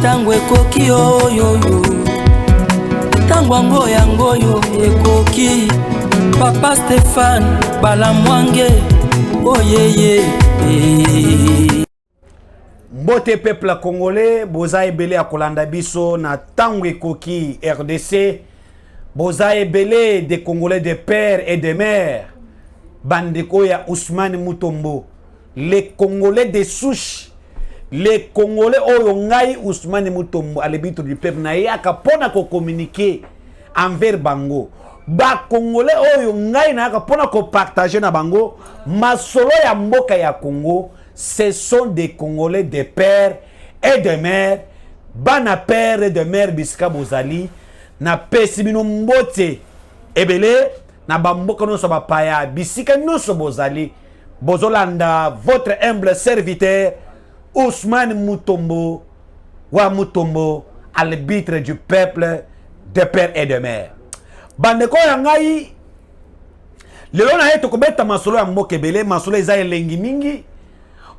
Tango ekoki oyoyo, tango yango yo ekoki. Papa Stéphane Balamwange, oyeye. Mbote peuple congolais, boza ebele a kolanda biso na tango ekoki RDC. Boza ebele des Congolais de père et de mère. Bandeko ya Ousmane Mutombo. Les Congolais de souche. Les Congolais oyo ngai Ousmane Mutombo à l'habitude du peuple na yaka pona ko communiquer envers bango. Ba Congolais oyo ngai na yaka pona ko partager na bango masolo ya mboka ya Congo. Ce sont des Congolais de père et de mère. Bana père et de mère bisika bozali. Na pesi bino mbote ebele na bamboka no so bapaya bisika no so bozali bozolanda votre humble serviteur Ousmane Mutombo wa Mutombo à l'arbitre du peuple de père et de mère. Bandeko ya ngai lelo na yeto kobeta masolo ya mboka ebele masolo eza elengi mingi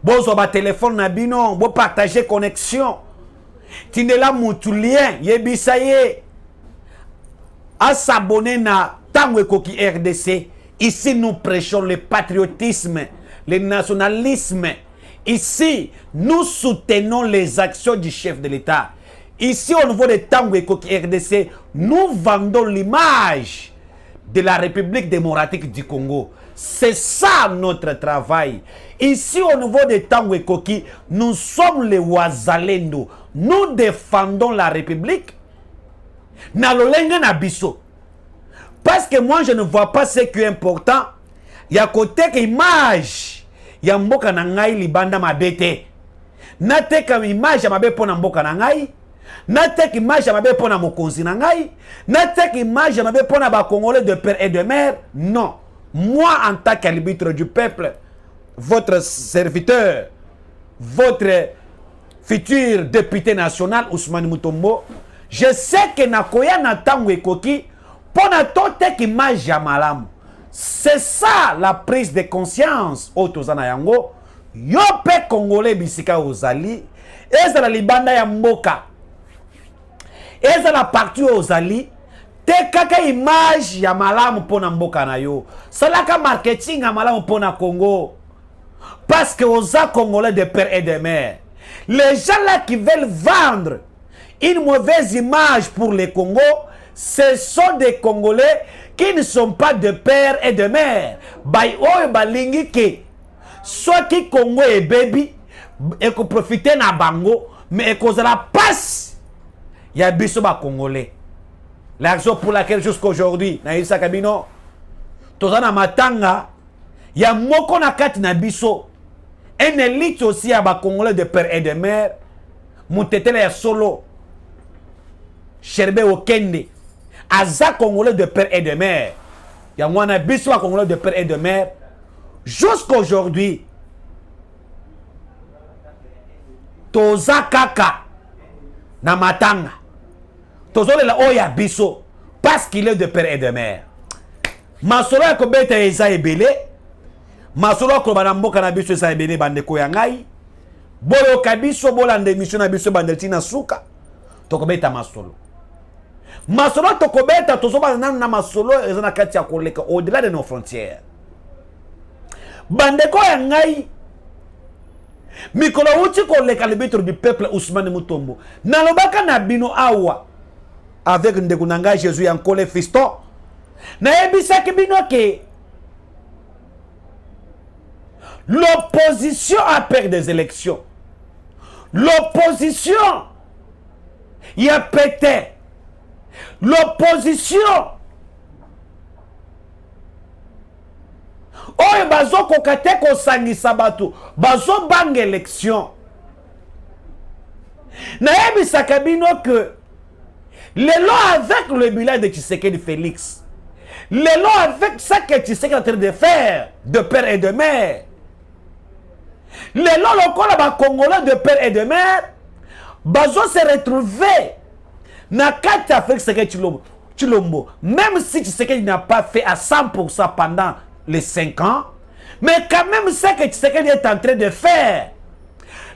bozo ba téléphone na bino bo partager connexion tindela mutu lien yebisa ye à s'abonner na Tango Ekoki RDC. Ici, nous prêchons le patriotisme, le nationalisme. Ici, nous soutenons les actions du chef de l'État. Ici, au niveau de Tango Ekoki RDC, nous vendons l'image de la République démocratique du Congo. C'est ça notre travail. Ici, au niveau de Tango Ekoki, nous sommes les Ouazalendo. Nous défendons la République. Na lolenga na biso. Parce que moi je ne vois pas ce qui est important. Il y a côté que image ya mboka na ngai libanda mabete. Na teka image ya mabe pona mboka na ngai. Na teka image ya mabe pona mokonzi na ngai. Na teka image ya mabe pona ba Congolais de père et de mère. Non. Moi en tant qu'arbitre du peuple, votre serviteur, votre futur député national Ousmane Mutombo, je sais que nakoya na Tango Ekoki pona tote ki image ya malamu. C'est ça la prise de conscience otozana yango. Yo pe Congolais bisika ozali, eza la libanda ya mboka. Eza la partie ozali, te kaka image ya malamu pona mboka na yo. Salaka marketing ya malamu pona Congo. Parce que oza Congolais de père et de mère. Les gens là qui veulent vendre une mauvaise image pour les Congo, ce sont des Congolais qui ne sont pas de père et de mère. Bay oyo balingi ke soit qui Congo et baby et ko profiter na bango mais cause la passe ya biso ba Congolais. La raison pour laquelle jusqu'aujourd'hui na Isa Kabino tozana matanga ya moko na kati na biso un élite aussi ya ba Congolais de père et de mère mutetele ya solo Sherbe Okende, Aza Congolais de père et de mère. Il y a un biswa Congolais de père et de mère. Jusqu'aujourd'hui, Toza Kaka, Namatanga, Tozo le Oya Biso, parce qu'il est de père et de mère. Masolo ya kobeta eza ebele, Masolo ko banambo kana biso eza ebele bandeko ya ngai. Bolo kabiso bolande mission na biso bandeltina suka. Tokobeta masolo. Masolo tokobeta tozoba na masolo ezana kati ya koleka au-delà de nos frontières. Bandeko ya ngai mikolo uti koleka le bitre du peuple Ousmane Mutombo. Nalobaka na bino awa avec ndeko nanga Jésus ya nkole fiston. Na ebisa ki bino ke l'opposition a perdu des élections. L'opposition y a pété. L'opposition oyo bazo kokate ko sangisa bato bazo bang élection. Na yebisa kabino que les lois avec le bilan de Tshisekedi Félix, les lois avec ça que Tshisekedi est en train de faire de père et de mère, les lois locales ba Congolais de père et de mère bazo se retrouver na kati ya Félix Chilombo, même si Tshisekedi n'a pas fait à 100% pendant les 5 ans, mais quand même ce que Tshisekedi est en train de faire,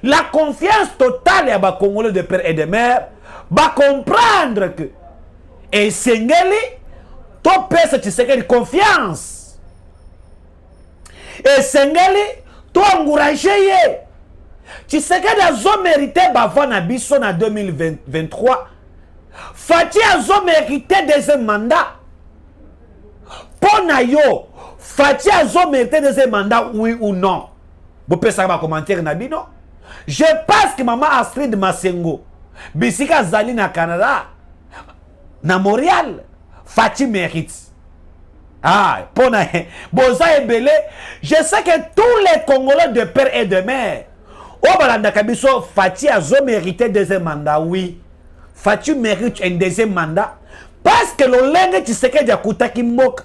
la confiance totale à ba Congolais de père et de mère, va comprendre que et Sengeli, ton père c'est Tshisekedi confiance. Et Sengeli, toi encouragé ye. Tshisekedi a zo mérité bavon na biso na 2023. Fati a zo mérité deuxième mandat. Pona yo, Fati a zo mérité deuxième mandat, oui ou non? Vous pouvez savoir commentaire na bino. Je pense que maman Astrid Masengo, bisika zali na Canada, na Montréal, Fati mérite. Ah, pona Boza Ebele, je sais que tous les Congolais de père et de mère, au balanda kabiso, Fati a zo mérité deuxième mandat, oui. Fati mérite un deuxième mandat parce que le lenge Tshisekedi akutaki mboka.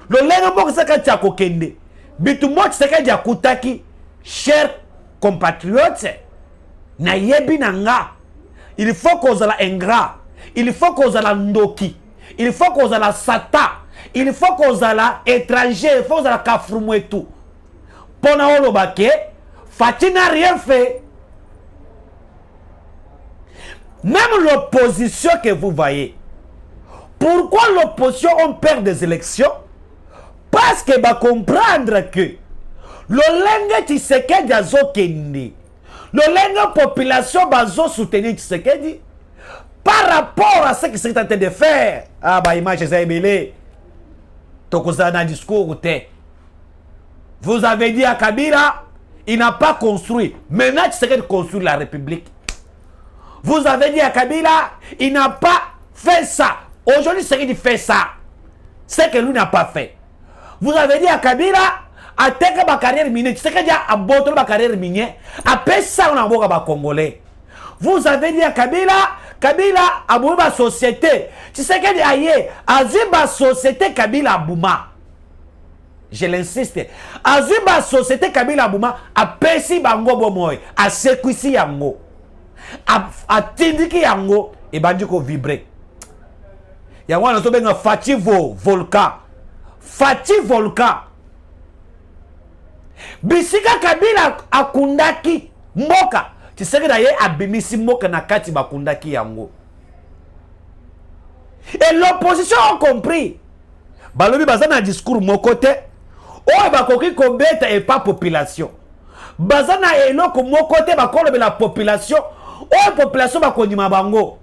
Le lenge mboka Tshisekedi akokende. Bitu mo Tshisekedi akutaki, chers compatriotes, na yebi nanga. Il faut qu'on la ingrat. Il faut qu'on la ndoki. Il faut qu'on la sata. Il faut qu'on la étranger. Il faut qu'on la kafrumu et tout. Pona olobake, Fati n'a rien fait. Même l'opposition que vous voyez. Pourquoi l'opposition on perd des élections? Parce que va comprendre que le lenge Tshisekedi azo kende. Le lenge population bazo soutenir Tshisekedi par rapport à ce qu'il s'est tenté de faire. Ah bah image c'est ébélé. Tokoza na discours te. Vous avez dit à Kabila, il n'a pas construit. Maintenant Tshisekedi construit la République. Vous avez dit à Kabila, il n'a pas fait ça. Aujourd'hui, Tshisekedi fait ça. C'est que lui n'a pas fait. Vous avez dit à Kabila, à terre ma carrière minière, Tshisekedi a abandonné ma carrière minière, après ça on a envoyé les Congolais. Vous avez dit à Kabila, Kabila a boumé ma société. Tshisekedi a yé, a vu ma société Kabila Bouma. Je l'insiste. A vu ma société Kabila Bouma, a persi bango bomoy, a sekwisi yango. A tindiki yango et bandi ko vibrer. Yango na so benga Fati volcan. Fati volcan. Bisika Kabila akundaki mboka. Tshisekedi aye abimisi mboka na kati bakundaki yango. Et l'opposition a compris. Balobi bazana na discours mokote. O bakoki kobeta et pas population. Bazana eloko mokote bakolo la population. Oh, population va konima bango.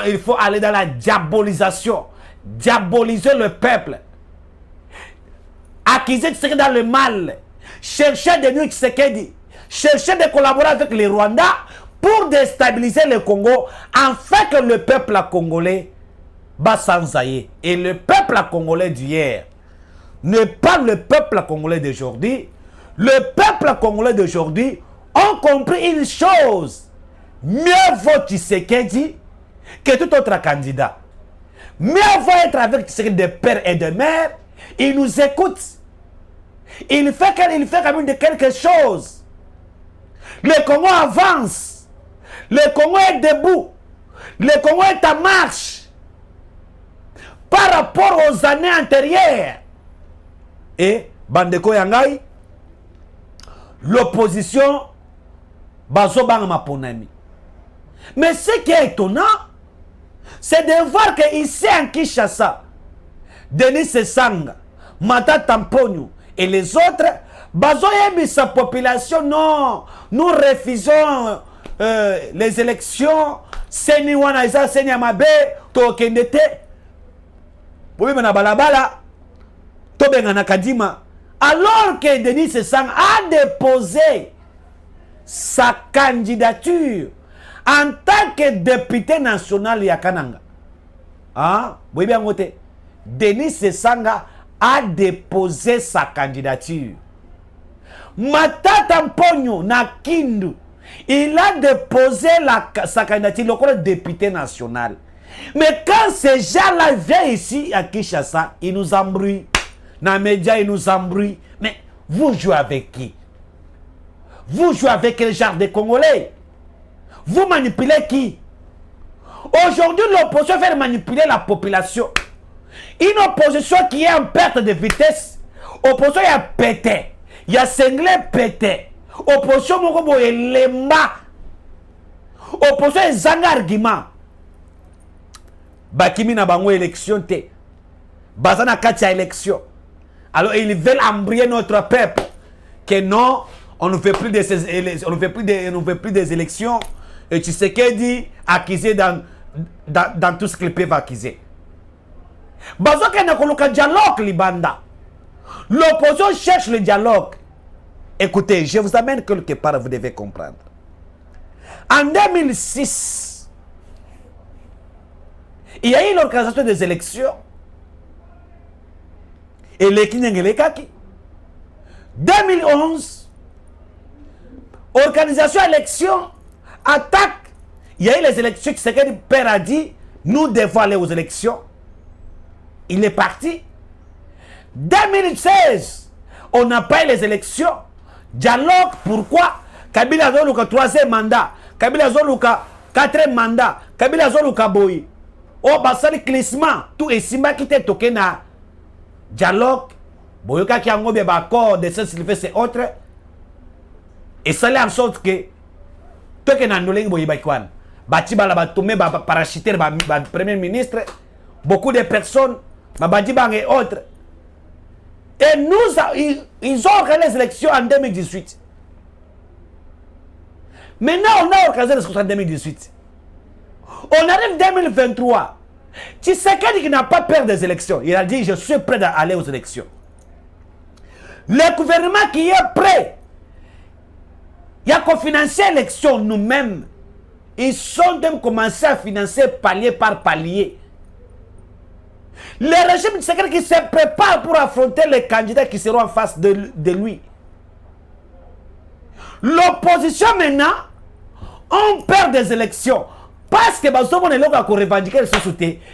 Il faut aller dans la diabolisation. Diaboliser le peuple. Accuser Tshisekedi dans le mal. Chercher des nuits Tshisekedi. Chercher de collaborer avec les Rwandais pour déstabiliser le Congo afin que le peuple congolais va s'enzailler. Et le peuple congolais d'hier n'est pas le peuple congolais d'aujourd'hui. Le peuple congolais d'aujourd'hui a compris une chose. Mieux vaut Tshisekedi que tout autre candidat. Mieux vaut être avec Tshisekedi de père et de mère. Il nous écoute. Il fait quand même de quelque chose. Le Congo avance. Le Congo est debout. Le Congo est en marche. Par rapport aux années antérieures. Et, Bandeko Yangai, l'opposition, Bazobang Maponami. Mais ce qui est étonnant, c'est de voir qu'ici en Kinshasa, Denis Sesanga, Mata Tamponio et les autres, Bazoyebi sa population, non, nous refusons les élections, Seni Wanaisa, Seni Amabe, Tokendete, Poubé na balabala, Tobenga na Kadima, alors que Denis Sesanga a déposé sa candidature en tant que député national Yakananga. Ah, oui bien noté. Denis Sesanga a déposé sa candidature. Matata Mpogno na Kindu, il a déposé sa candidature comme député national. Mais quand ces gens-là viennent ici à Kinshasa, ils nous embrouillent. Dans les médias, ils nous embrouillent. Mais vous jouez avec qui? Vous jouez avec quel genre de Congolais? Vous manipulez qui? Aujourd'hui, l'opposition fait manipuler la population. Une opposition qui est en perte de vitesse. Opposition, il y a pété. Il y a cinglé pété. opposition moko boye lemba opposition ezanga argument bakimi na bango élection te baza na kati ya élection alors ils veulent embrayer notre peuple que non on ne fait plus des élections et Tshisekedi accusé dans tout ce qu'ils peuvent accuser bazo kena koluka dialogue libanda l'opposition cherche le dialogue. Écoutez, je vous amène quelque part, vous devez comprendre. En 2006, il y a eu l'organisation des élections. Et les Kinengelekaki. 2011, organisation élection, attaque. Il y a eu les élections. Tshisekedi Père a dit, nous devons aller aux élections. Il est parti. 2016, on n'a pas eu les élections. Dialogue, pourquoi? Kabila Zoluka 3e mandat, Kabila Zoluka 4e mandat, Kabila Zoluka boy. Oh, basali glissement, tout est simba qui t'est toqué na dialogue. Boyoka qui a un accord de Saint-Sylvestre, c'est autre. Et ça l'est en sorte que toi qui n'as pas boy baikwan, bati bala batomé parachiter premier ministre, beaucoup de personnes, badi bang et autres. Et ils ont organisé les élections en 2018. Maintenant, on a organisé les élections en 2018. On arrive en 2023. Tshisekedi qui n'a pas peur des élections. Il a dit, je suis prêt à aller aux élections. Le gouvernement qui est prêt, il y a qu'à financer l'élection nous-mêmes. Ils sont même commencé à financer palier par palier. Le régime de Tshisekedi qui se prépare pour affronter les candidats qui seront en face de lui. L'opposition maintenant, on perd des élections. Parce que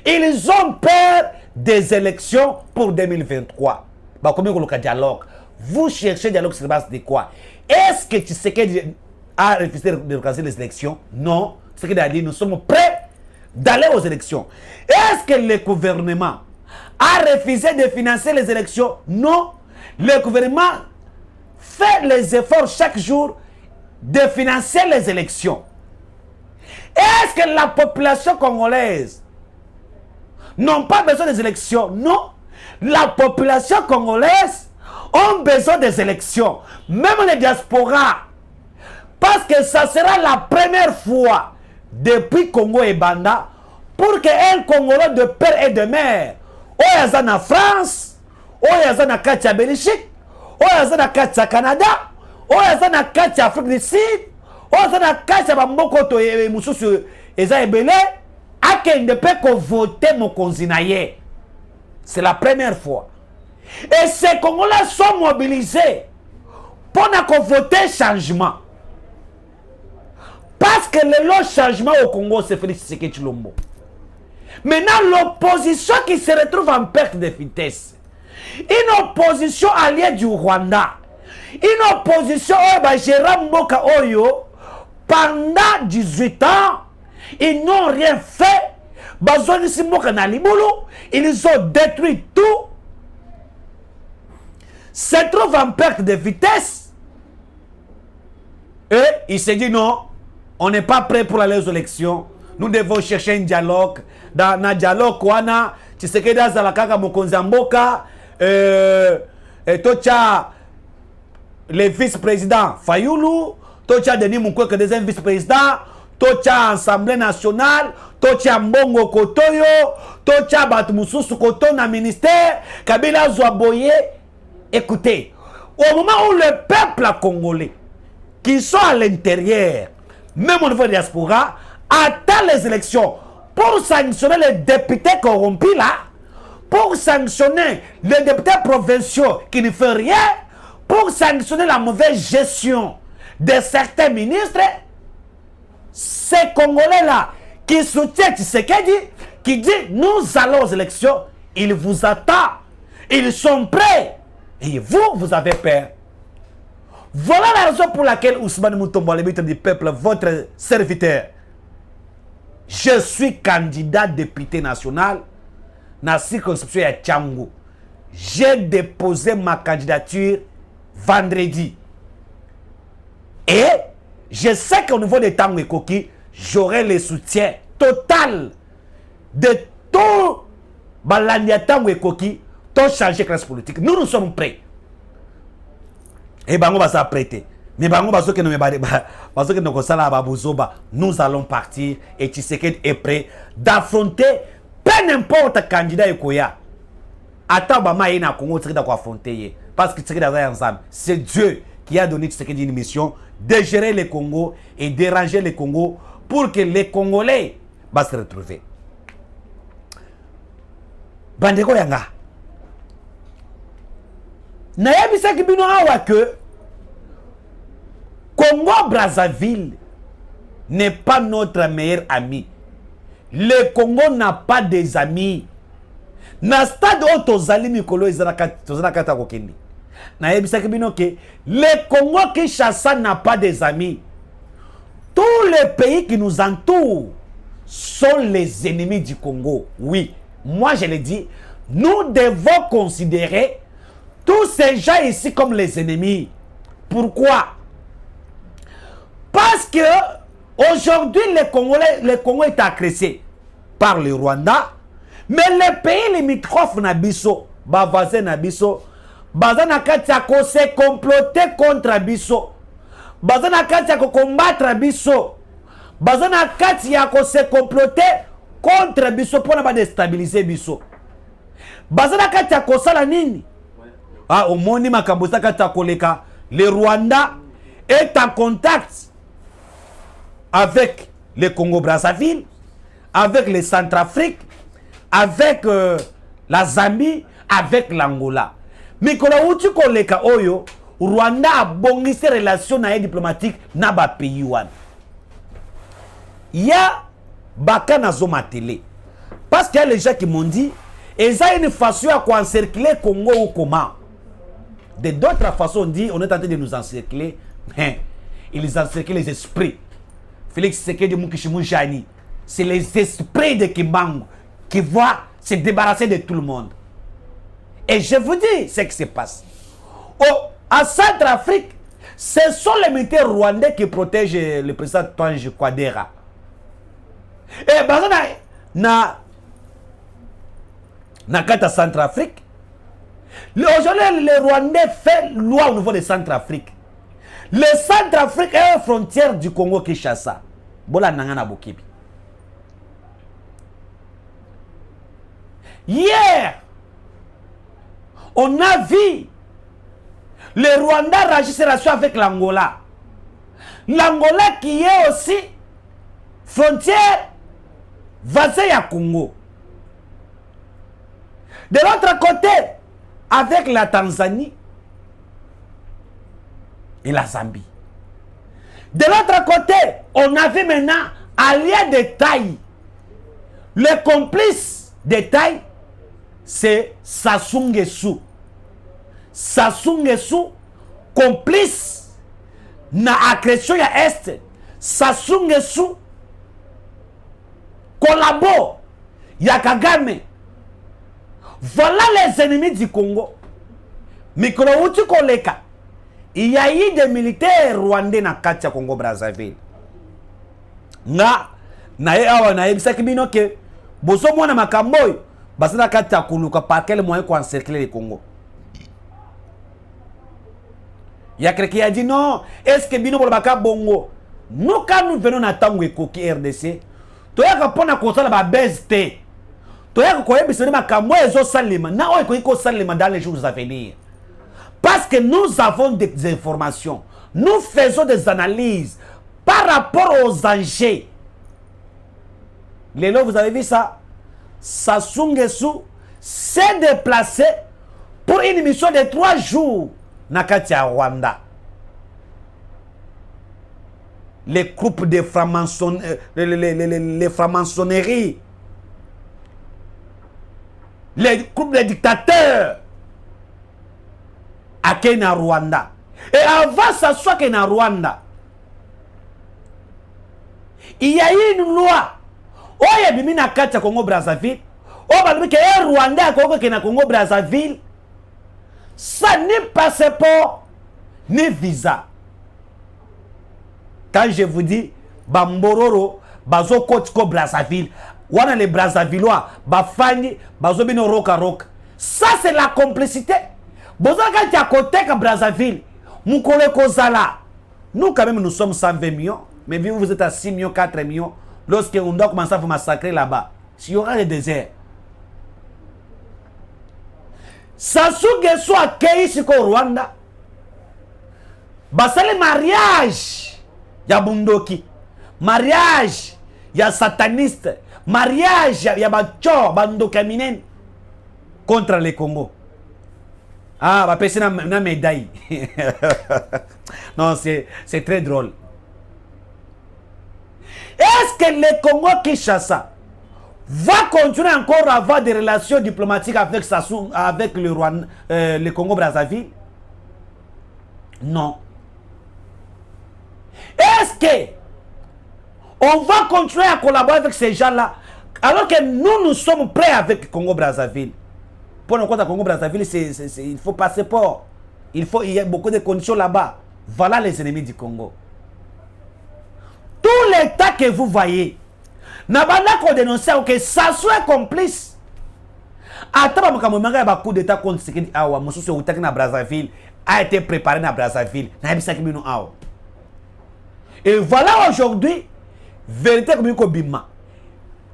ils ont peur des élections pour 2023. Dialogue. Vous cherchez dialogue sur base de quoi? Est-ce que Tshisekedi a refusé d'organiser les élections? Non. Tshisekedi a dit nous sommes prêts d'aller aux élections. Est-ce que le gouvernement a refusé de financer les élections? Non. Le gouvernement fait les efforts chaque jour de financer les élections. Est-ce que la population congolaise n'a pas besoin des élections? Non. La population congolaise a besoin des élections. Même les diasporas. Parce que ça sera la première fois depuis Congo et Banda pour qu'un Congolais de père et de mère, Oyazana France, Oyazana Katia Belgique, Oyazana Katia Canada, Oyazana Katia Afrique du Sud, Oyazana Katia Bambokoto et Moussou Eza Ebele, à qui ne peut que voter mon consinaye. C'est la première fois. Et ces Congolais sont mobilisés pour voter changement. Parce que le changement au Congo, c'est Félix Tshisekedi Tshilombo. Maintenant, l'opposition qui se retrouve en perte de vitesse. Une opposition alliée du Rwanda. Une opposition Jérôme Mboka Oyo. Pendant 18 ans, ils n'ont rien fait. Ils ont détruit tout. Se trouve en perte de vitesse. Et il s'est dit non. On n'est pas prêt pour aller aux élections. Nous devons chercher un dialogue. Dans un dialogue, Tshisekedi Azalakaka Mokonzi Mboka, Tocha, le vice-président Fayoulou, Tocha Denis Mukwege, deuxième vice-président, Tocha Assemblée nationale, Tocha Mbongo Kotoyo, Tocha Batumususu Koto na ministère, Kabila Zouaboye. Écoutez, au moment où le peuple congolais, qui sont à l'intérieur, même au niveau de la diaspora, attend les élections pour sanctionner les députés corrompus là, pour sanctionner les députés provinciaux qui ne font rien, pour sanctionner la mauvaise gestion de certains ministres, ces Congolais-là qui soutiennent Tshisekedi, qui dit nous allons aux élections, ils vous attendent, ils sont prêts, et vous avez peur. Voilà la raison pour laquelle Ousmane Mutombo, le ministre du peuple, votre serviteur, je suis candidat député national dans la circonscription de Tchangou. J'ai déposé ma candidature vendredi. Et je sais qu'au niveau des Tanguy Koki, j'aurai le soutien total de tout Balandia Tanguy Koki, tout changer classe politique. Nous sommes prêts. Et Bango va s'apprêter. Mais Bango va nous allons partir et Tshisekedi est prêt d'affronter peu n'importe candidat Ekoya. Attends, Bama Ina Congo Tshisekedi doit affronter. Parce que Tshisekedi est ensemble. C'est Dieu qui a donné Tshisekedi une mission de gérer le Congo et déranger le Congo pour que les Congolais va se retrouver. Bandeko Yanga. Nayabisa Kibino Awa que Congo-Brazzaville n'est pas notre meilleur ami. Le Congo n'a pas des amis. Na stade où tozali mikolo ezalaka kokende. Nayebisa Kibino que le Congo-Kinshasa n'a pas des amis. Tous les pays qui nous entourent sont les ennemis du Congo. Oui, moi je le dis, nous devons considérer tous ces gens ici comme les ennemis. Pourquoi? Parce que aujourd'hui le Congo est agressé par le Rwanda, mais les pays limitrophes Nabiso, Bavazen Nabiso, Bazanakatia s'est comploté contre Biso, Bazanakatia combattre Biso, Bazanakatia s'est comploté contre Biso pour ne déstabiliser Biso. Bazanakatia sala nini? Ah, au monde Makabusa Katakoleka, le Rwanda est en contact avec le Congo-Brazzaville, avec le Centrafrique, avec la Zambie, avec l'Angola. Mais quand on dit que Rwanda a bon ses relations diplomatiques na ba pays wan. Il y a Bakana Zoma télé. Parce qu'il y a les gens qui m'ont dit, ils ont une façon à encercler le Congo ou comment. De d'autres façons, on dit, on est en train de nous encercler, mais ils encerclent les esprits. Félix Tshisekedi Mukishimu-Jani, c'est les esprits de Kimbangu qui vont se débarrasser de tout le monde. Et je vous dis ce qui se passe. À Centrafrique, ce sont les militaires rwandais qui protègent le président Tange Kwadera. Et na Kata Centrafrique, aujourd'hui les Rwandais font loi au niveau de Centrafrique. Le Centrafrique est une frontière du Congo-Kinshasa. Bola Nangana Bokibi. Hier, on a vu le Rwanda ranger ses relations avec l'Angola. L'Angola qui est aussi frontière voisin à Congo. De l'autre côté, avec la Tanzanie et la Zambie. De l'autre côté, on avait maintenant allié de taille. Le complice de taille, c'est Sassou Nguesso. Sassou Nguesso, complice na agression à Est. Sassou Nguesso collabore ya Kagame. Voilà les ennemis du Congo. Mikro Koleka. Il y a eu des militaires rwandais na Katia Congo Brazzaville. Na awa na ebisa kibino ke boso mwana makamboy basana Katia kuluka par quel moyen qu'on encercler le Congo. Il y a quelqu'un qui a dit non, est-ce que bino bolbaka bongo? Nous quand nous venons na Tanguy Koki RDC, toyaka pona kosala ba BST. Toyaka koyebisa makamboy ezo salima na oy ko salima dans les jours à venir. Parce que nous avons des informations. Nous faisons des analyses par rapport aux enjeux. Lélo, vous avez vu ça? Sassou Nguesso s'est déplacé pour une mission de 3 jours dans Rwanda. Les groupes de les francs-maçonneries, les groupes de dictateurs à Kenya, Rwanda. Et avant ça soit Kenya, Rwanda, il y a eu une loi. Oh, il y a eu une carte Congo Brazzaville. Oh, il y a eu Rwanda à Congo Brazzaville. Ça ni passeport, ni visa. Quand je vous dis Bambororo, Bazo Kotiko Brazzaville, wana les Brazzavillois, Bafani, Bazo Bino Roka Roka. Ça c'est la complicité. Bozaka qui à côté de Brazzaville, Moukole Kozala. Nous quand même nous sommes 120 millions, mais vous êtes à 6 millions, 4 millions. Lorsque on doit commencer à vous massacrer là-bas, s'il y aura des déserts. Sassou Nguesso accueilli ici au Rwanda. Basale mariage. Ya Bundoki. Mariage. Ya sataniste. Mariage. Ya Bacho. Bandokaminen. Contre les Congo. Ah, va passer na médaille. Non, c'est très drôle. Est-ce que le Congo Kinshasa va continuer encore à avoir des relations diplomatiques avec Sassou, avec le Rwanda, le Congo-Brazzaville? Non. Est-ce que on va continuer à collaborer avec ces gens-là alors que nous sommes prêts avec le Congo-Brazzaville? Pour le compte du Congo-Brazzaville, il faut passeport. Il y a beaucoup de conditions là-bas. Voilà les ennemis du Congo. Tout l'État que vous voyez, Nabanda qu'on dénonce que Sassou est complice. Attends, quand on a un coup d'État contre ce qui a été na Brazzaville, a été préparé na Brazzaville. Et voilà aujourd'hui, vérité comme une bima.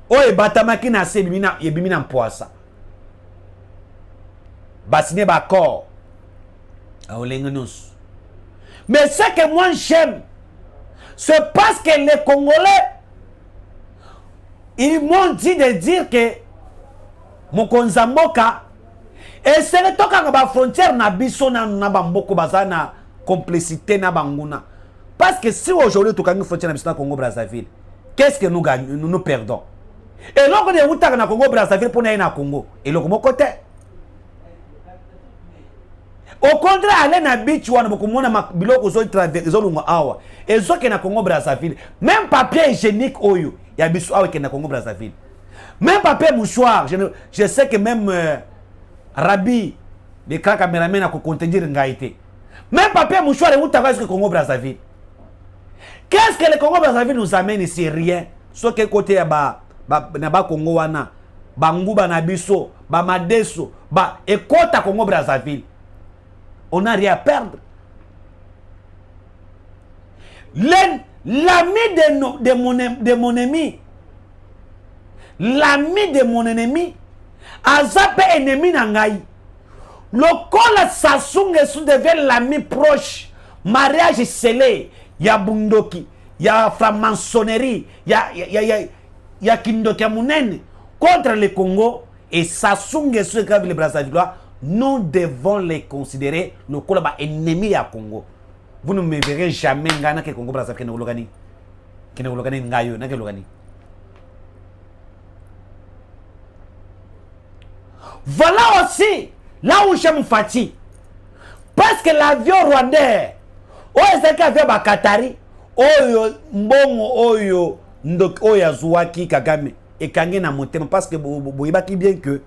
Oh, et Batamaki na se bimina, et bimina poissa. Bassine Bakor. Mais ce que moi j'aime, c'est parce que les Congolais, ils m'ont dit de dire que Mokonza Mboka, et c'est le temps quand la frontière na biso na bamboko bazana complicité na banguna. Parce que si aujourd'hui tu as une frontière na Congo Brazzaville, qu'est-ce que nous gagnons, nous perdons? Et donc on est où na Congo Brazzaville pour aller na Congo et le côté. Au contraire, aller na beach wana bokumona biloko zo traverser awa. Et zo ke na Congo Brazzaville, même papier hygiénique oyo, ya biso awa ke na Congo Brazzaville. Même papier mouchoir, je sais que même Rabi, les grands caméramans a contredire ngaité. Même papier mouchoir et où t'as que Congo Brazzaville. Qu'est-ce que le Congo Brazzaville nous amène ici? Rien. Sauf que côté ya ba Congo wana, banguba na biso, ba madeso, ba ekota Congo Brazzaville. On n'a rien à perdre. L'ami de mon ennemi, l'ami de mon ennemi, a zappé ennemi nangai. Le col Sassou Nguesso devient l'ami proche. Mariage scellé. Ya Bundoki, ya franc-maçonnerie, ya Kindoki Amunene contre le Congo et Sassou Nguesso et les Brazzavillois. Nous devons les considérer le col ennemi à Congo. Vous ne me verrez jamais Ngana que Congo Brazzaville qui ne logani. Qui ne logani ngayo na que logani. Voilà aussi là où j'aime Fati. Parce que l'avion rwandais, c'est qu'avion Bakatari, oyo mbongo oyo ndok oya Zouaki Kagame et Kangé na motema parce que boyebaki bien que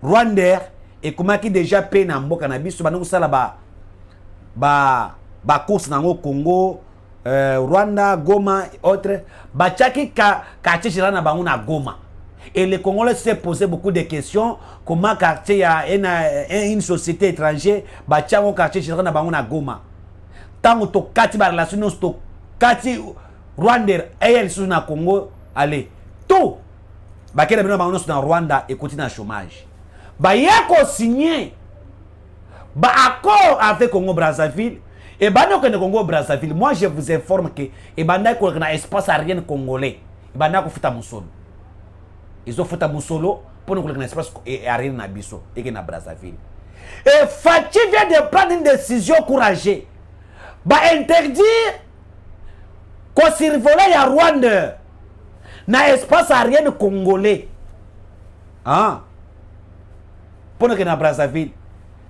Rwandais et comment qui déjà paye na mboka na biso bango sala ba course nango Congo, Rwanda, Goma autres ba chaki ka chira na bango na Goma. Et les Congolais se posaient beaucoup de questions comment quartier a une société étrangère ba chango quartier chira na bango na Goma. Tango to kati ba relation to kati Rwanda et elle sur na Congo allez tout ba kena bino bango na Rwanda et continue à chômage. Bah yako signé bah accord avec Congo Brazzaville et bah non que le Congo Brazzaville moi je vous informe que et bah n'a qu'on a espace aérien congolais et bah n'a qu'on fait à Moussolo ils ont fait à Moussolo pour nous qu'on a espace aérien na biso et que na Brazzaville et Fati vient de prendre une décision courageuse bah interdire qu'on survoler à Rwanda na espace aérien congolais ah pour que na Brazzaville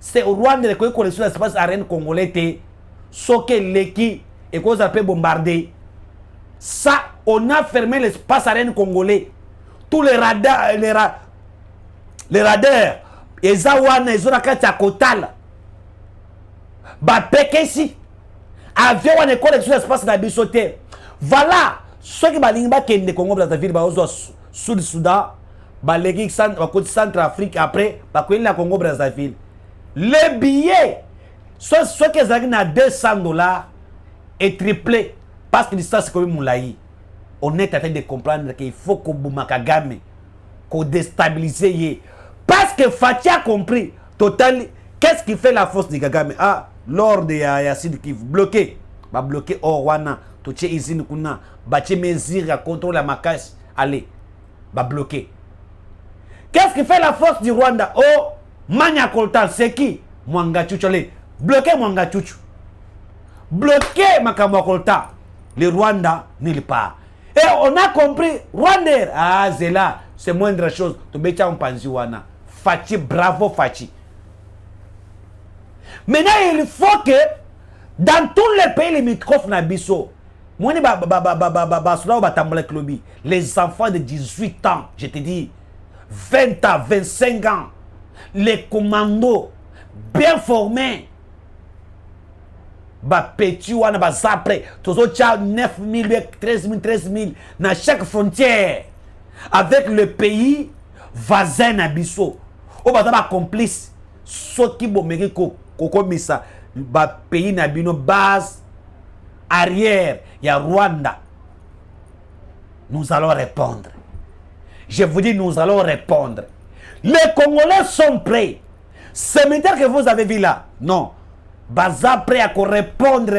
c'est au Rwanda que collection l'espace aérien congolais ce que l'équipe et qu'on a pu bombarder ça on a fermé l'espace aérien congolais tous les radars les radars et zawana ils ont la carte à Kotal ba pekesi avion on est collection l'espace na bisoté Voilà, ceux qui balingba kende Congo Brazzaville ba ozo Sud Soudan, ba legi Centrafrique après ba ko la Congo Brazzaville. Les billets ceux qui ont à $200 est triplé parce que l'histoire c'est comme moulaï. On est en train de comprendre qu'il faut que Bouma Kagame qu'on déstabilise parce que Fatih a compris total qu'est-ce qui fait la force de Kagame lors de Yacine Kivu bloqué ba bloqué Orwana toche izine kuna ba che mesure à contrôler la Makasi allez ba bloqué. Qu'est-ce qui fait la force du Rwanda? Manya Koltan c'est qui? Mwanga Chuchu allez bloqué Mwanga Chuchu. Bloqué Makamwa Koltan. Le Rwanda nulle part. Et on a compris Rwanda Zela c'est moindre chose to becha mpanzi wana. Fachi bravo Fachi. Maintenant il faut que dans tous les pays limitrophes Nabiso, les enfants de 18 ans, je te dis, 20 ans, 25 ans, les commandos bien formés, petit wana bazapre, tozo 9 000, 13 000, 13 000 dans chaque frontière avec le pays voisin Nabiso. On va complice, ce qui bombe kokomisa ba pays nabino base arrière il y a Rwanda. Nous allons répondre. Je vous dis nous allons répondre. Les Congolais sont prêts. Ce militaire que vous avez vu là, non, baza prêt à répondre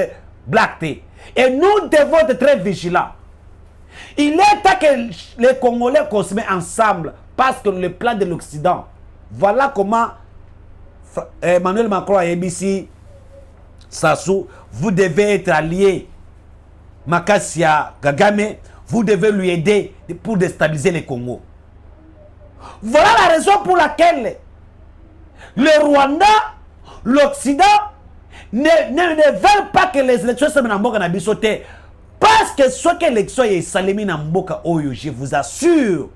Black T. Et nous devons être très vigilants. Il est temps que les Congolais se mettent ensemble parce que le plan de l'Occident, voilà comment Emmanuel Macron et ABC Sassou, vous devez être alliés. Makassia Kagame, vous devez lui aider pour déstabiliser les Congo. Voilà la raison pour laquelle le Rwanda, l'Occident ne veulent pas que les élections se mettent en boka na bisote. Parce que ce que l'élection est salémine en boka oyo, je vous assure,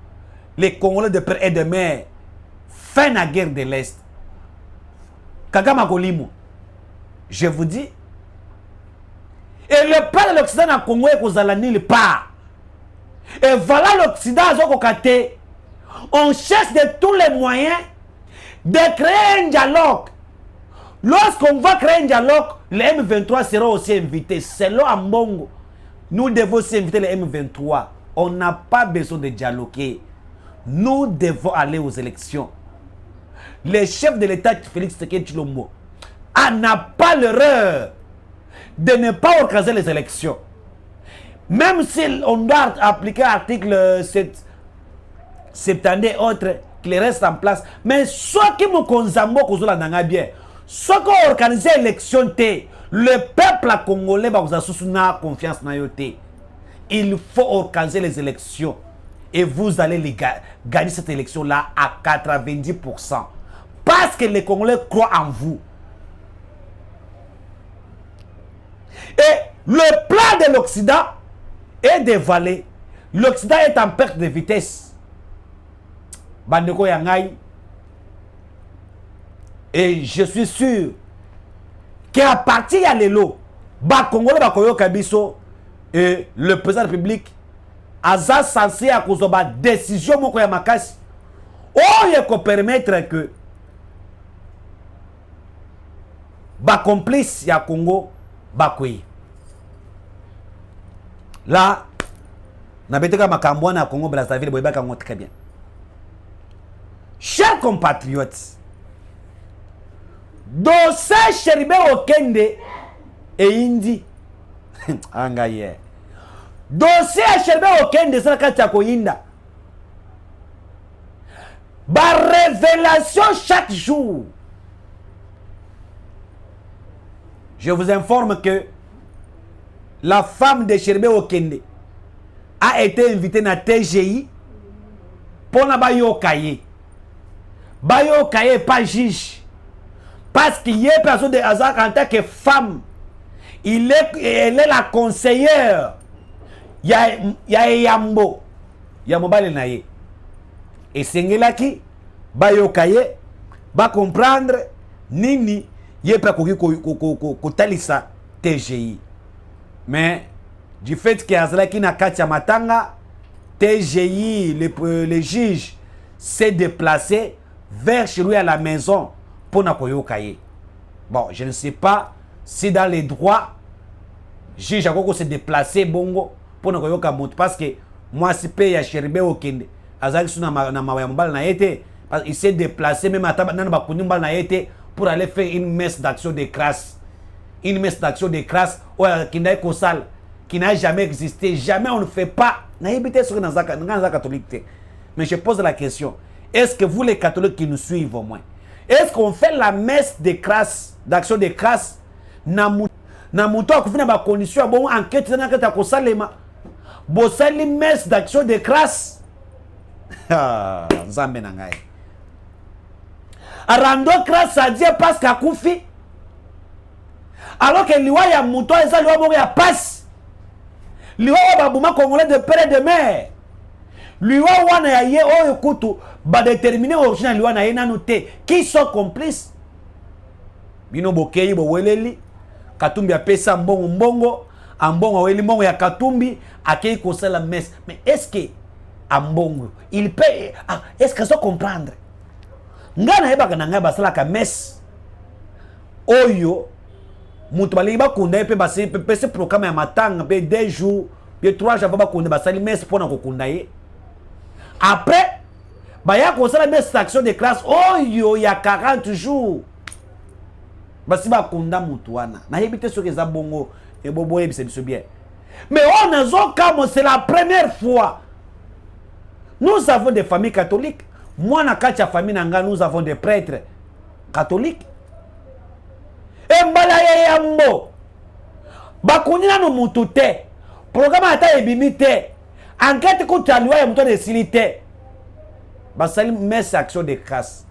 les Congolais de père et de mère fin la guerre de l'Est. Kagame Kolimo, je vous dis, et le plan de l'Occident dans le Congo est qu'on nulle part. Et voilà l'Occident on cherche de tous les moyens de créer un dialogue. Lorsqu'on va créer un dialogue, les M23 seront aussi invités. Selon Ambongo, nous devons aussi inviter les M23. On n'a pas besoin de dialoguer. Nous devons aller aux élections. Le chef de l'État, Félix Tshisekedi Tshilombo, n'a pas l'erreur de ne pas organiser les élections. Même si on doit appliquer l'article 70 et autres qui restent en place. Mais ceux qui me conzambo bien, ceux qui ont organisé l'élection, le peuple congolais a confiance dans yoté. Il faut organiser les élections. Et vous allez gagner cette élection-là à 90%. Parce que les Congolais croient en vous. Et le plan de l'Occident est dévoilé. L'Occident est en perte de vitesse. Bandeko Yangai. Et je suis sûr qu'à partir de l'élo, Congolais Bakoyo Kabiso et le président de la République a censé à cause de la décision Mokoya Makasi. Il faut permettre que complice ya Congo Bakoye. Là, na beteka makambo na Congo Brazzaville boyeba kango très bien. Chers compatriotes, dossier Cheribe Okende et Indi angaye. Dossier Cheribe Okende ça kati ko Inda. Ba révélation chaque jour. Je vous informe que la femme de Cheribe Okende a été invitée na TGI pour na bayo kaye. Bayo kaye pas juge. Parce qu'il y a personne de hasard en tant que femme. Elle est la conseillère. Il y a Yambo. Yambo bale na ye. Et Sengelaki bayo kaye ba comprendre nini yé pas kotalisa TGI. Mais du fait que Azalaki na Katia Matanga, TGI, le juge, s'est déplacé vers chez lui à la maison pour Nakoyo Kaye. Bon, je ne sais pas si dans les droits, juge Akoko s'est déplacé bongo pour Nakoyo Kamout. Parce que moi, si paye à Cheribe Okende, Azalaki Suna Mamayambal na été, parce qu'il s'est déplacé même à Tabananabakunimbal na été pour aller faire une messe d'action de grâce. Une messe d'action de grâce qui n'a jamais existé. Jamais on ne fait pas. Mais je pose la question. Est-ce que vous les catholiques qui nous suivent au moins, est-ce qu'on fait la messe de grâce, d'action de grâce, na muto akufina ba condition bon enquête na kata ko salema bo sali messe d'action de grâce nzambe na ngai arando grâce à Dieu parce qu'akufi alors que liwa ya muto eza liwa moko ya passe liwa ba buma congolais de père et de mère liwa wana ya ye oyo kutu ba déterminer origine liwa na ye nanu te qui sont complices bino bokei bo weleli Katumbi a payé ça mbongo ambongo weli mbongo ya Katumbi akei kosa la messe. Mais est-ce que ambongo il paye est-ce que ça comprendre ngana yeba kana ngaba sala ka messe oyo mutu bali ba kunda pe ba se programme ya matanga pe 2 jours pe 3 jours ba kunda ba sali messe pona ko kunda ye après ba ya kosa la messe action de classe oyo ya 40 jours. Basi ba kunda mutu wana na yebite soki za bongo e bobo yebise biso bien. Mais on a comme c'est la première fois. Nous avons des familles catholiques. Moi na kacha famille nanga nous avons des prêtres catholiques. E mbala ye yambo. Ba kunina no mutu te. Programme ata ebimi te. Enquête ko talwa ya mutu de silité. Ba sali messe action de grâce.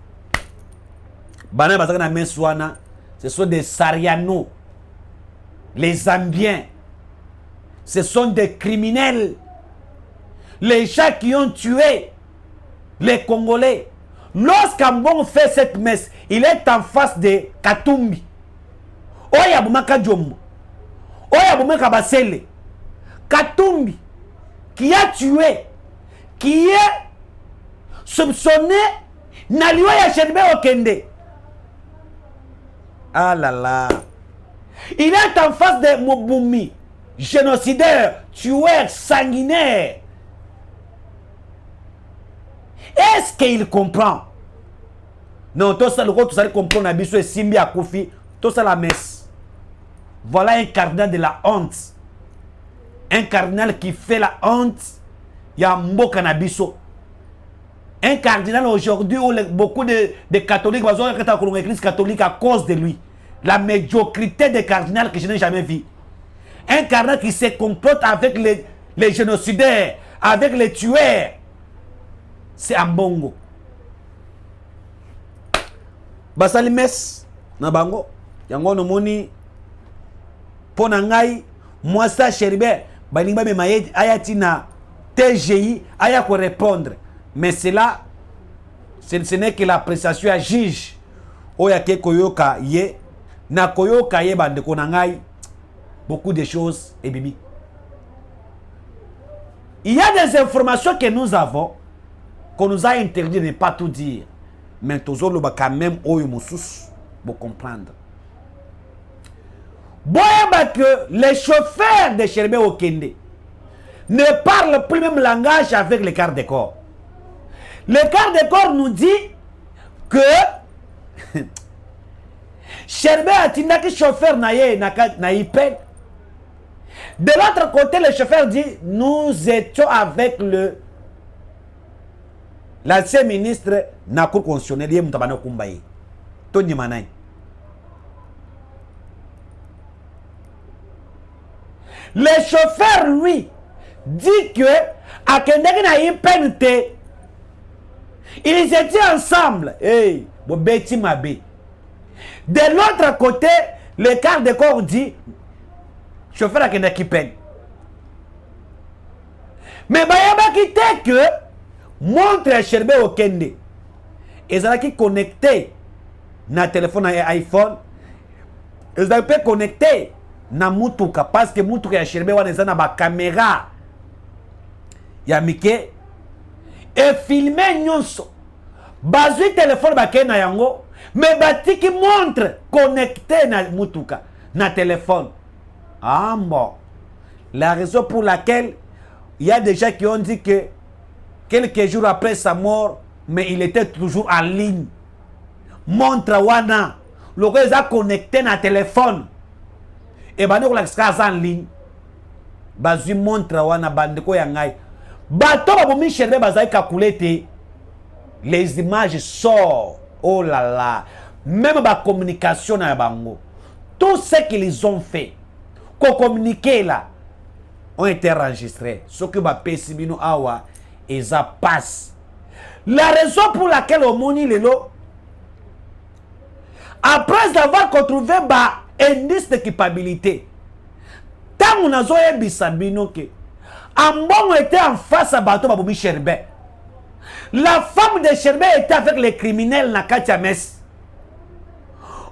Bana ba na messe wana. Ce sont des Sarianos, les Zambiens, ce sont des criminels, les gens qui ont tué les Congolais. Lorsqu'Ambon fait cette messe, il est en face de Katumbi. Oyabumaka Djombo, Oyabumaka Basele, Katumbi, qui a tué, qui est soupçonné, Naliwa Yachenbe Okende. Ah là là. Il est en face de Moboumi, génocidaire, tueur, sanguinaire. Est-ce qu'il comprend? Non, tout ça, le gros, tout ça, il comprend. Nabiso et Simbi à Kofi, tout ça, la messe. Voilà un cardinal de la honte. Un cardinal qui fait la honte. Il y a Mboka Nabiso. Un cardinal aujourd'hui où beaucoup de catholiques, l'église catholique à cause de lui. La médiocrité des cardinals que je n'ai jamais vu. Un cardinal qui se complote avec les génocidaires, avec les tueurs. C'est Ambongo. Basali mes na bango. Yango no moni ponangai moi ça Cheribe balinga me maye ayati na TGI aya ko répondre. Mais cela, ce n'est que l'appréciation à juge. Oya ke koyoka ye, na koyoka ye bande konangai, beaucoup de choses et bibi. Il y a des informations que nous avons, qu'on nous a interdit de ne pas tout dire. Mais toujours le quand même oyo moussous, pour comprendre. Boyeba que les chauffeurs de Cheribe Okende ne parlent plus le même langage avec les gardes de corps. Le quart de corps nous dit que Cheribe atindaki chauffeur naye na ipen. De l'autre côté, le chauffeur dit nous étions avec l'ancien ministre na cour constitutionnelle ye mutabana kumbaye. Tony Manay. Le chauffeur lui dit que akendaki na ipen te. Ils étaient ensemble. Hey, Bobeti Mabé. De l'autre côté, le quart de corps dit chauffeur a qui peine. Mais Bayaba qui était que montre Cheribe Okende. Ils ont qui connecté na téléphone à iPhone. Ils ont pu connecter na mutuka parce que mutuka ya Sherbe wana eza na ba caméra ya mike et filmer nyonso bazui téléphone bakeye na yango mais batiki montre connecté na mutuka na téléphone. Ah bon, la raison pour laquelle il y a des gens qui ont dit que quelques jours après sa mort, mais il était toujours en ligne. Montre wana, le gars est connecté na téléphone. Et bande ko la en ligne. Bazui montre wana bande ko yangai. Bato ba bomi Sherbe bazai calculer les images sortent. Oh là là. Même la communication na bango. Tout ce qu'ils ont fait, qu'on communiqué là, ont été enregistrés. Ce que ba pesibino awa et ça passe. La raison pour laquelle on moni lelo, après avoir retrouvé ba indice de culpabilité, tant on a zoé bisabino que Ambon était en face à bateau baboumi Sherbe. La femme de Sherbe était avec les criminels na Katia Mes.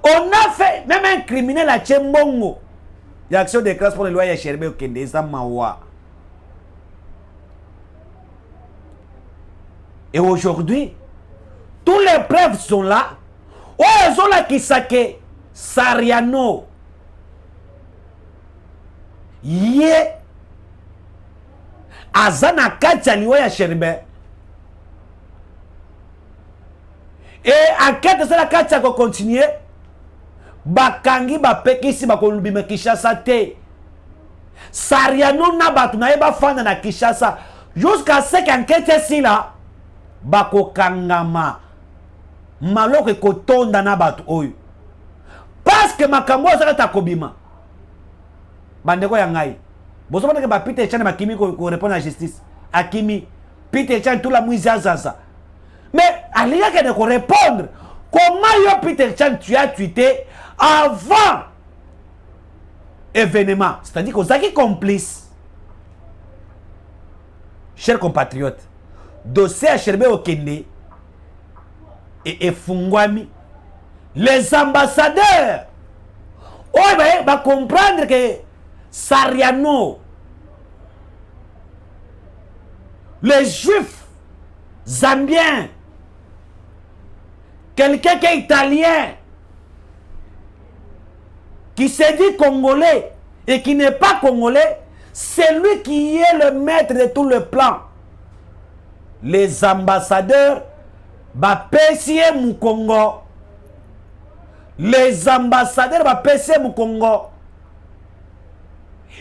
On a fait même un criminel à Tchembongo. Il y a action de grâce pour les lois de Sherbe au Kende, ça mawa. Et aujourd'hui, tous les preuves sont là. Oh, ils ont là qui sake Sariano. Yé. Azana Katia liwa ya Sherbe. Et enquête de la Katia ko continuer. Bakangi bapekisi bakolubima Kinshasa te. Sariano na batu na eba fanda na Kinshasa. Jusqu'à ce qu'enquête si là bako kangama maloko ekotonda na batu oyo. Parce que makambo azaka takobima. Bandeko ya ngai. Boso bana ke ba Peter Chan makimi ko répondre à la justice. Akimi Peter Chan tout la mwizi azaza. Mais Alia qui ne répondre. Comment yo Peter Chan tu as tweeté avant événement? C'est-à-dire qu'on a qui complice. Chers compatriotes, dossier à Sherbe au Kende et Fungwami, les ambassadeurs, oh, va comprendre que Sariano, les juifs zambiens, quelqu'un qui est italien, qui se dit congolais et qui n'est pas congolais, c'est lui qui est le maître de tout le plan. Les ambassadeurs, Bapessie Moukongo. Les ambassadeurs, Bapessie Moukongo.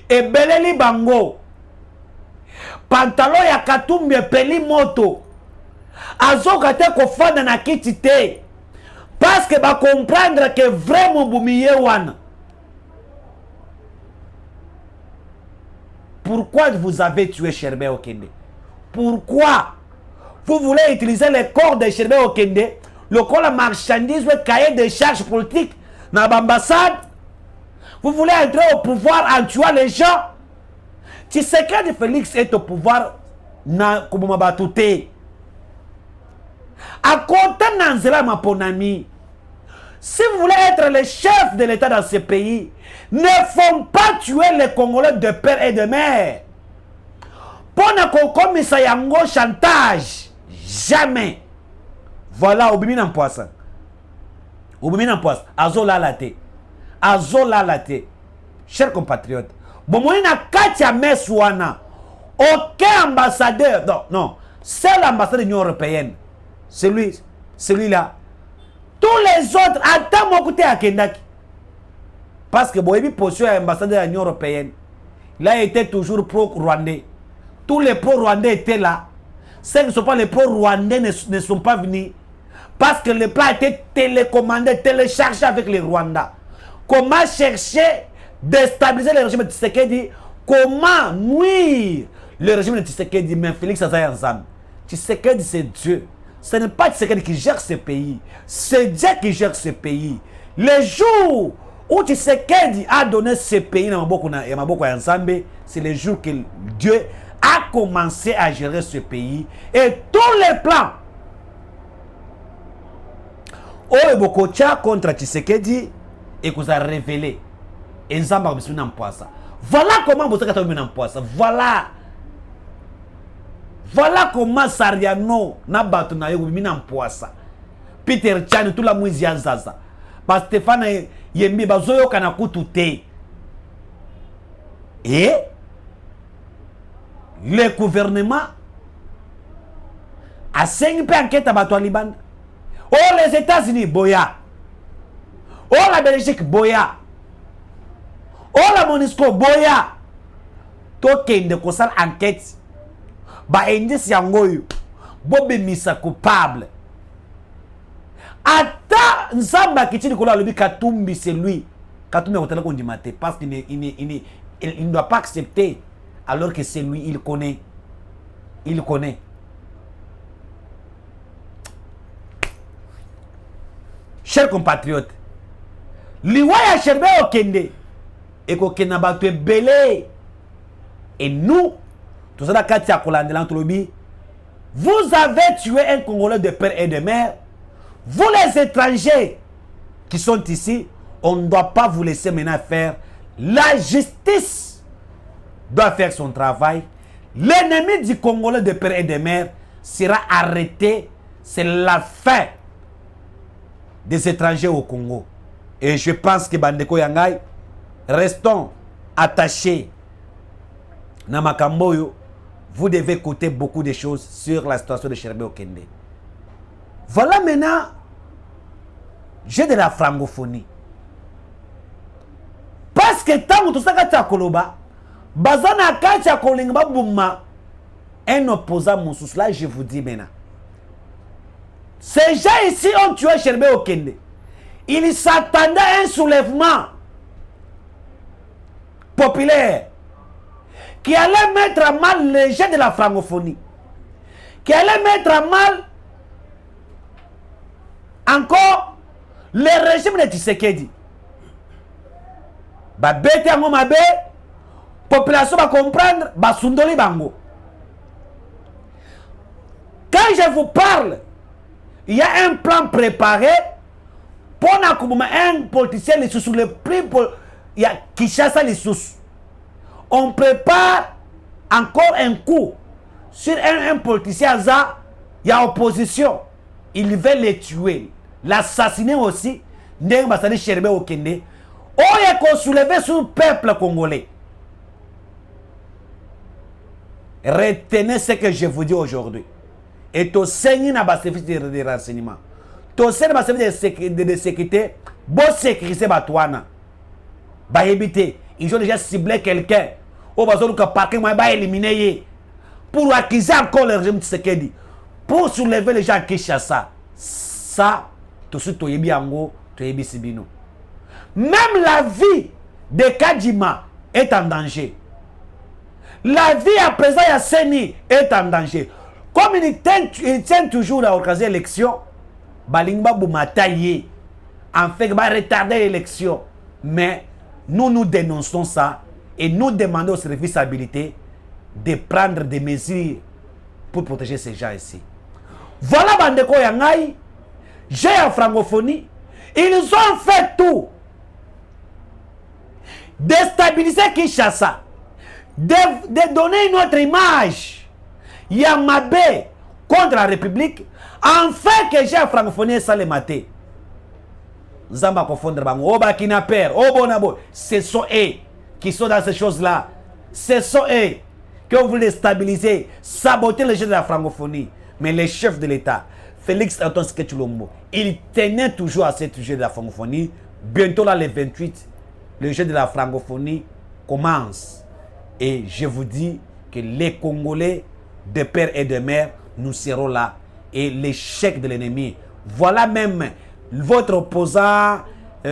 Et Beleli Bango. Pantalon ya Katumbi Peli Moto. Azoka te kofanda na kitite. Parce que va comprendre que vraiment Boumiye wana. Pourquoi vous avez tué Sherbe Okende? Pourquoi vous voulez utiliser les corps de Sherbe Okende, le corps de marchandise, le cahier de charges politiques dans l'ambassade? Vous voulez entrer au pouvoir en tuant les gens? Tshisekedi Félix est au pouvoir na Kubumabatute. À côté Nanzela Maponami, si vous voulez être le chef de l'État dans ce pays, ne faut pas tuer les Congolais de père et de mère. Pour ne pas commettre yango chantage. Jamais. Voilà, Obimi Nampoisson. Obimi Nampoisson. Azola late. Azola late. Chers compatriotes, bon, moi, na Katia Mesouana. Aucun ambassadeur. Non, non. C'est l'ambassadeur de l'Union européenne. Celui-là. Tous les autres, attends mon côté à Kendaki. Parce que Boébi Possio est ambassadeur de l'Union européenne. Il a été toujours pro-rwandais. Tous les pro-rwandais étaient là. Ceux qui ne sont pas les pro-rwandais ne sont pas venus. Parce que le plan a été télécommandé, téléchargé avec les Rwandais. Comment chercher, déstabiliser le régime de Tshisekedi? Comment nuire le régime de Tshisekedi? Mais Félix Azaï ensemble. Tshisekedi, c'est Dieu. Ce n'est pas Tshisekedi qui gère ce pays. C'est Dieu qui gère ce pays. Le jour où Tshisekedi a donné ce pays dans Maboko ensemble, c'est le jour que Dieu a commencé à gérer ce pays. Et tous les plans Oebokocha contre Tshisekedi et vous a révélé. Et Nzamba a besoin d'empoisson. Voilà comment vous avez besoin d'empoisson. Voilà. Voilà comment Sariano n'a battu na yogo mina empoisson. Peter Chan tout la mouise Zaza. Parce que Stéphane Yembi bazoyo kana kutute. Et le gouvernement a 5 peu enquête à Bato Liban. Oh, les États-Unis, Boya. Oh, la Belgique, Boya. Oh, la Monisco, Boya. Token de consal enquête. Ba indice yangoyo. Bobe misa coupable. Ata Nzamba qui tient le lobi Katumbi, c'est lui. Katumbi a qu'on dit maté parce qu'il ne doit pas accepter. Alors que c'est lui, il connaît. Il connaît. Chers compatriotes, l'Iwaya Cherbe Okende et Kokena Batwe Belé et nous, tout ça, Katia Kolande l'Antolobi, vous avez tué un Congolais de père et de mère. Vous les étrangers qui sont ici, on ne doit pas vous laisser maintenant faire. La justice doit faire son travail. L'ennemi du Congolais de père et de mère sera arrêté. C'est la fin des étrangers au Congo. Et je pense que Bandeko Yangai, restons attachés. Namakamboyo, vous devez écouter beaucoup de choses sur la situation de Cherbe Okende. Voilà maintenant, j'ai de la francophonie. Parce que tant que tout ça est Koloba, Bazana Katia Kolingba Bouma, un opposant Moussous, là je vous dis maintenant. Ces gens ici ont tué Cherbe Okende. Ils s'attendaient à un soulèvement populaire qui allait mettre à mal les gens de la francophonie, qui allait mettre à mal encore le régime de Tshisekedi. Ba bete yango mabe, population va comprendre, ba sundoli bango. Quand je vous parle, il y a un plan préparé pour un politicien les sous le prix pour il y a Kinshasa les sous. On prépare encore un coup sur un politicien ça, il y a opposition. Il veut les tuer, l'assassiner aussi. Ndeng Basali Cherbe Okende. Oh, il y a qu'on soulever sur le peuple congolais. Retenez ce que je vous dis aujourd'hui. Et ton seigneur n'a pas service de renseignement. Ton seigneur n'a pas service de sécurité. Bon sécurité, Batouana. Bah, éviter. Ils ont déjà ciblé quelqu'un. Au besoin de parquet, moi, bah, éliminer. Pour acquérir encore le régime de Tshisekedi. Pour soulever les gens qui chassent ça. Ça, tout ce que tu as ango, tu as Sibino. Même la vie de Kadima est en danger. La vie à présent de Seni est en danger. Comme il tient toujours à organiser l'élection, Balingba Boumataye, en fait, il va retarder l'élection. Mais nous dénonçons ça et nous demandons aux services habilités de prendre des mesures pour protéger ces gens ici. Voilà Bandeko Yangai, j'ai en francophonie, ils ont fait tout. Déstabiliser Kinshasa, de donner une autre image. Yamabé contre la République, enfin que j'ai en francophonie ça le maté. Zamba confondre bango, oba qui n'a peur, oh bonabo, ce sont eux qui sont dans ces choses-là. Ce sont eux qui ont voulu déstabiliser, saboter les gens de la francophonie. Mais les chefs de l'État, Félix Antoine Tshisekedi, il tenait toujours à ce sujet de la francophonie. Bientôt là, le 28, le jeu de la francophonie commence. Et je vous dis que les Congolais de père et de mère, nous serons là. Et l'échec de l'ennemi. Voilà même votre opposant qui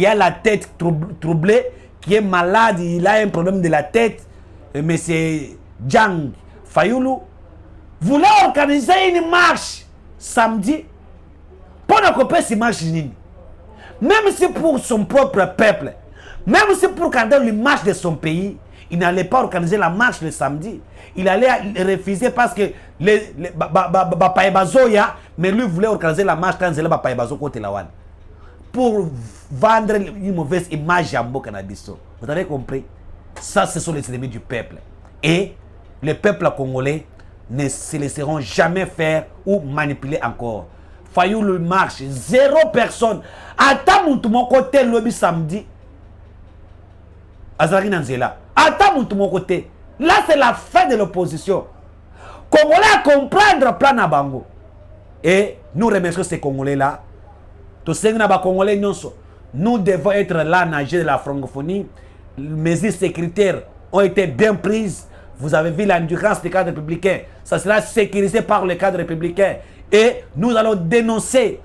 a la tête troublée, qui est malade, il a un problème de la tête, M. Djang Fayoulou, voulait organiser une marche samedi pour occuper cette marche. Même si pour son propre peuple, même si pour garder l'image de son pays, il n'allait pas organiser la marche le samedi. Il allait refuser parce que mais lui voulait organiser la marche quand il côté Lawan. pour vendre une mauvaise image à Mboka na biso. Vous avez compris? Ça, ce sont les ennemis du peuple. Et le peuple congolais ne se laisseront jamais faire ou manipuler encore. Fayoulou marche, 0 personne. Attends mon côté lobby samedi. Azari Nanzela. Attends mon côté. Là, c'est la fin de l'opposition. Congolais à comprendre plan à Bango. Et nous remercions ces Congolais-là. Nous devons être là, nager de la francophonie. Les mesures sécuritaires ont été bien prises. Vous avez vu l'endurance des cadres républicains. Ça sera sécurisé par les cadres républicains. Et nous allons dénoncer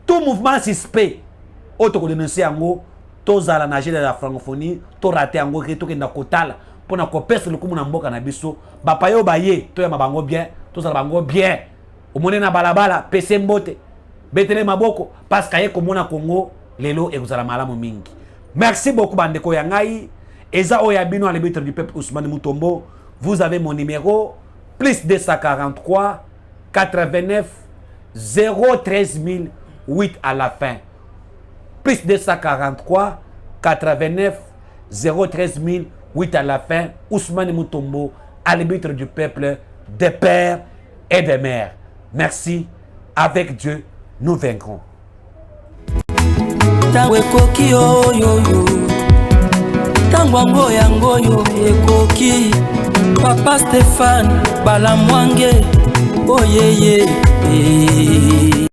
tout mouvement suspect. Autre que dénoncer en gros, tous à la nager de la francophonie, tous raté en gros, tout qui est dans le côté. Pour nous couper le coup de mboka na biso, bapayo baye, tout ya mabango bien, tout ça bango bien. Au monde na balabala, PC mbote, betele maboko, parce qu'il y a comme on a Congo, lelo et vous allez malamu mingi. Merci beaucoup bandeko yangai. Eza oyabino à l'arbitre du peuple Ousmane Mutombo. Vous avez mon numéro plus 243 89 013 008 à la fin. Plus 243 89 013 008 à la fin. Ousmane Mutombo, à l'arbitre du peuple, des pères et des mères. Merci. Avec Dieu, nous vaincrons. Tangwango yangoyo ekoki Papa Stéphane Balamwange. Oh yeah yeah.